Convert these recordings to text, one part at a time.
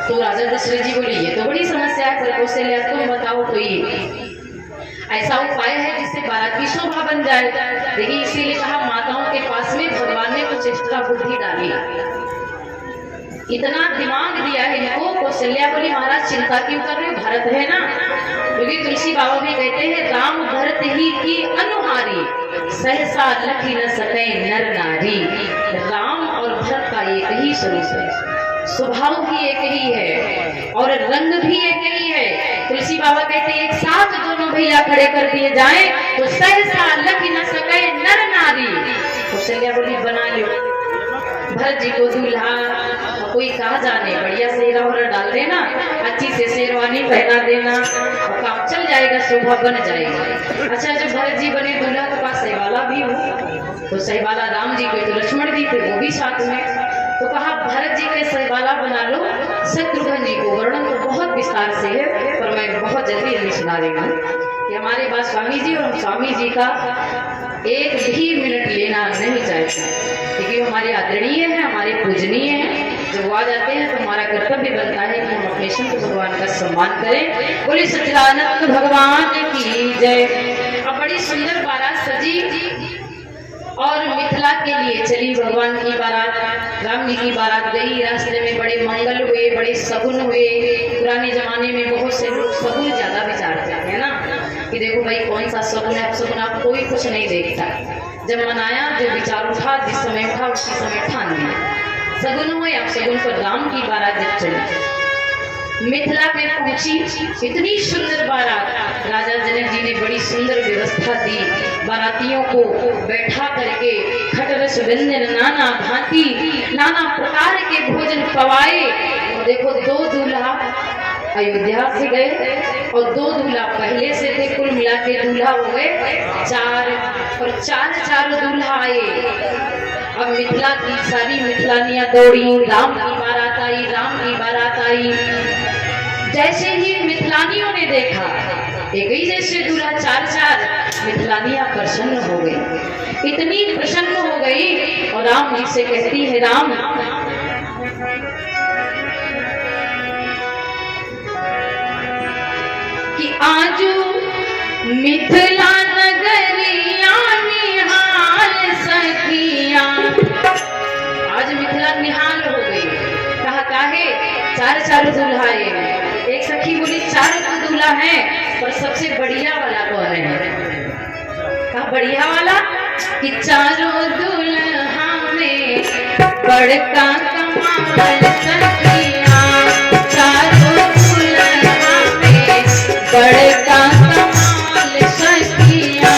तो राजा दशरथ जी बोले ये तो बड़ी समस्या है, पर कौशल्या तुम बताओ कोई ऐसा उपाय है जिससे बारात की शोभा बन जाए। देखिए इसीलिए कहा माताओं के पास में भगवान ने कुछ एक्स्ट्रा बुद्धि डाली, इतना दिमाग दिया है इनको। कौशल्या बोली महाराज चिंता क्यों कर रहे हो, भरत है ना। क्योंकि तुलसी बाबा भी कहते हैं राम भरत ही की अनुहारी, सहसा लखी न सके नर नारी। राम और भरत का एक ही स्वरूप है, स्वभाव भी एक ही है और रंग भी एक ही है। तुलसी बाबा कहते हैं एक साथ दोनों भैया खड़े कर दिए जाएं तो सहसा लखी न सके नर नारी। कौशल्या बोली बना लो भरत जी को दूल्हा, कोई कहा जाने बढ़िया सेहरा वगैरह डाल देना, अच्छी से शेरवानी पहना देना और काम चल जाएगा, शोभा बन जाएगी। अच्छा जब भरत जी बने दूल्हा के पास सहवाला भी हो, तो सहवाला राम जी को तो लक्ष्मण जी थे वो भी साथ में, तो कहा भरत जी के सहवाला बना लो। शत्रुघ्न जी को वर्णन तो बहुत विस्तार से है, पर मैं बहुत जल्दी अभी सुना रही हूँ कि हमारे पास स्वामी जी और स्वामी जी का एक भी मिनट लेना नहीं चाहिए, क्योंकि हमारे आदरणीय है, हमारे पूजनीय है। जब वो आ जाते हैं तो हमारा कर्तव्य बनता है कि हम अपने संत भगवान का सम्मान करें। बोले सच्चिदानंद भगवान की जय। अब बड़ी सुंदर बारात सजी और मिथिला के लिए चली भगवान की बारात। राम जी की बारात गई, रास्ते में बड़े मंगल हुए, बड़े सगुन हुए। पुराने जमाने में बहुत से लोग सगुन ज्यादा विचारते हैं ना, कि देखो भाई कौन सा सगुन है, सगुन आप कोई कुछ नहीं देखता। जब मनाया जो विचार उठा, जिस समय उठा उसी समय ठान लिया सगुन हुए। अब सगुन पर राम की बारात जब चली, मिथिला में पहुंची, इतनी सुंदर बारात, राजा जनक जी ने बड़ी सुंदर व्यवस्था दी। बारातियों को बैठा करके खटरस व्यंजन नाना भांति नाना प्रकार के भोजन पवाए। और देखो दो दूल्हा अयोध्या से गए और दो दूल्हा पहले से थे, कुल मिला के दूल्हा हो गए 4 और 4 दूल्हा आए। अब मिथिला की सारी मिथिलानियां दौड़ी, राम की बारात आई, राम की बारात आई। जैसे ही मिथिलानियों ने देखा एक ही जैसे दूल्हा 4 मिथिलानियां प्रसन्न हो गई, इतनी प्रसन्न हो गई और राम जी से कहती है राम कि आज मिथिला नगरिया निहाल सखिया। आज मिथिला निहाल हो गई। कहा काहे 4 दूल्हा है। एक सखी बोली 4 दूल्हा है, पर सबसे बढ़िया वाला कौन है। कहा बढ़िया वाला कि 4 दूल्हा में बड़का कमाल सखिया। 4 दूल्हा में बड़का कमाल सखिया।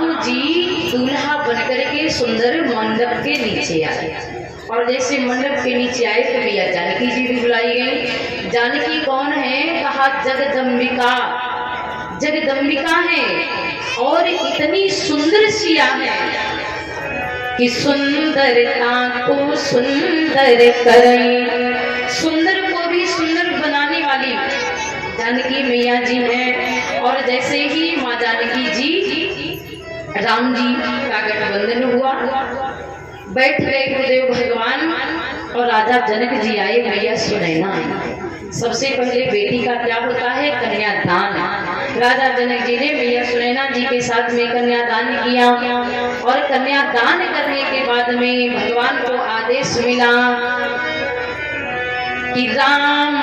राम जी दूल्हा बनकर के सुंदर मंडप के नीचे आए, और जैसे मंडप के नीचे आए तो भैया जानकी जी भी बुलाई गई। जानकी कौन है? कहा जगदम्बिका, जगदम्बिका है, और इतनी सुंदर सिया है कि सुंदरता को सुंदर करें, सुंदर को भी सुंदर बनाने वाली जानकी मैया जी हैं। और जैसे ही माँ जानकी जी राम जी का गठबंधन हुआ, बैठ गए गुरुदेव भगवान और राजा जनक जी आए, मैया सुनैना। सबसे पहले बेटी का क्या होता है? कन्यादान। राजा जनक जी ने मैया सुनैना जी के साथ में कन्यादान किया, और कन्यादान करने के बाद में भगवान को आदेश मिला कि राम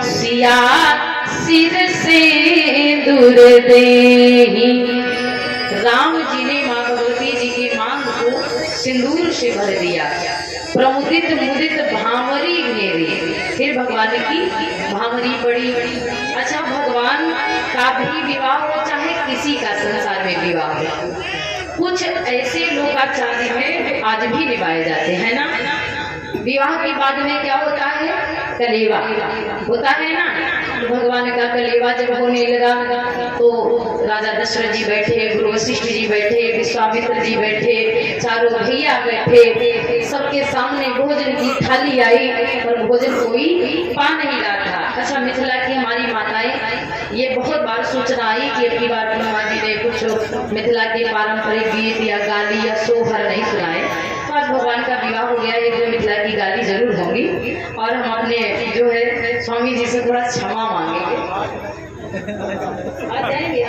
सिया सिर से दूर दे। राम जी ने माँ भगवती जी की मांग को सिंदूर से भर दिया। प्रमुदित मुदित भामरी घेरी, फिर भगवान की भामरी पड़ी। अच्छा, भगवान का भी विवाह हो चाहे किसी का संसार में विवाह हो, कुछ ऐसे लोकाचार में आज भी निभाए जाते हैं ना। विवाह के बाद में क्या होता है? कलेवा होता है ना। तो भगवान का कलेवा जब होने लगा तो राजा दशरथ जी बैठे, गुरु वशिष्ठ जी बैठे, विश्वामित्र जी बैठे, चारों भैया बैठे, सबके सामने भोजन की थाली आई, पर भोजन कोई पा नहीं रहा था। अच्छा, मिथिला की हमारी माताएं ये बहुत बार सूचना आई कि अपनी बार ब्रह्मा जी ने कुछ मिथिला के पारंपरिक गीत या गाली या सोहर नहीं सुनाए। तो आज भगवान का विवाह हो गया, एक दो मिथिला की गाली जरूर होंगी, और हम अपने जो है स्वामी जी से थोड़ा क्षमा मांगेंगे। आ जाएंगे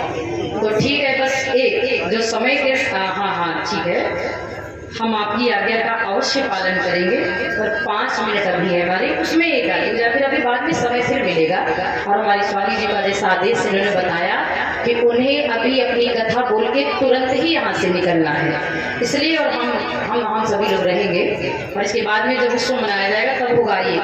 तो ठीक है, बस एक जो समय के हाँ ठीक है, हम आपकी आज्ञा का अवश्य पालन करेंगे। और 5 मिनट अभी है हमारे, उसमें एक गाली हो जाए, फिर अभी बाद में समय फिर मिलेगा। और हमारे स्वामी जी का जैसा आदेश उन्होंने बताया कि उन्हें अभी अपनी कथा बोल के तुरंत ही यहाँ से निकलना है, इसलिए और हम सभी लोग रहेंगे, और इसके बाद में जब उत्सव मनाया जाएगा तब होगा ये।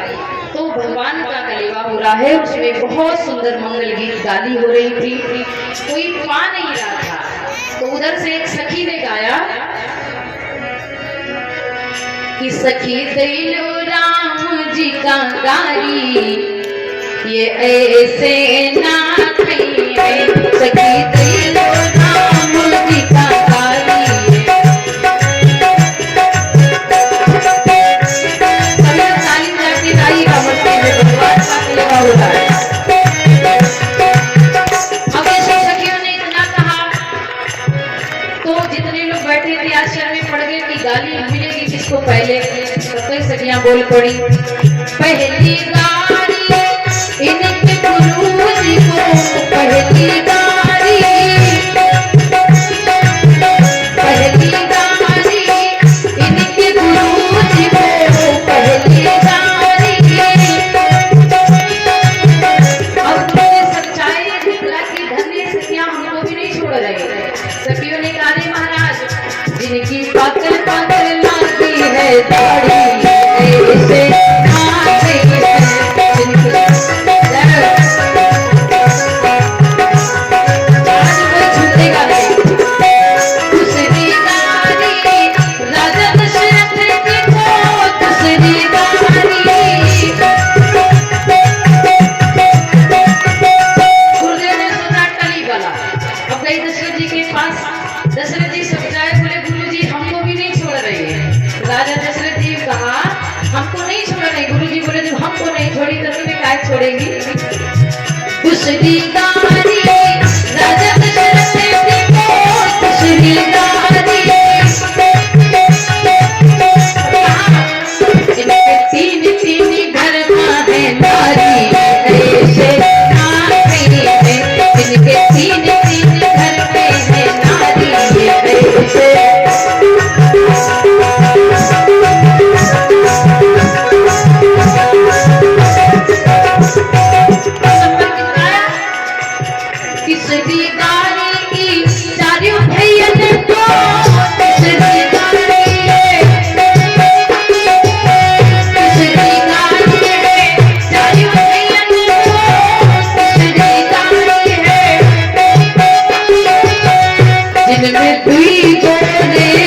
तो भगवान का कलेवा हो रहा है, उसमें बहुत सुंदर मंगल गीत गाली हो रही थी, कोई पा नहीं रहा था। तो उधर से एक सखी ने गाया कि सखी दिलो राम जी का गारी, ये ऐसे ना कहिए, सखी दिलो राम जी का गारी। ताली जाके दाई का मतलब है भगवान का कलेवा हो रहा है। अब ऐसे सखियों ने इतना कहा तो जितने लोग बैठे थे आश्चर्य में पड़ गए कि गाली मिलेगी किसको पहले। तो कई सखियां बोल पड़ी, पहली गाली इनके गुरु जी को, पहली गाली, पहली गाली इनके गुरु जी को, पहली गाली। अब तुमने सच्चाई मिथिला की धन्य सखियां हमको भी नहीं छोड़ रही। सखियों ने कहा, महाराज जिनकी पागल पागल नाती है दाढ़ी, ऐसे दशरथ जी समझाए, बोले गुरु जी हमको भी नहीं छोड़ रही है। राजा दशरथ जी कहा हमको नहीं छोड़ रही। गुरु जी बोले जब हमको नहीं छोड़ी तो तुम्हें क्या छोड़ेगी? दूसरी गारी राजा दशरथ जी को, दूसरी गारी, इनके तीन घर है नारी, ऐसे इनके तीन घर में है नारी, ऐसे। की जय दे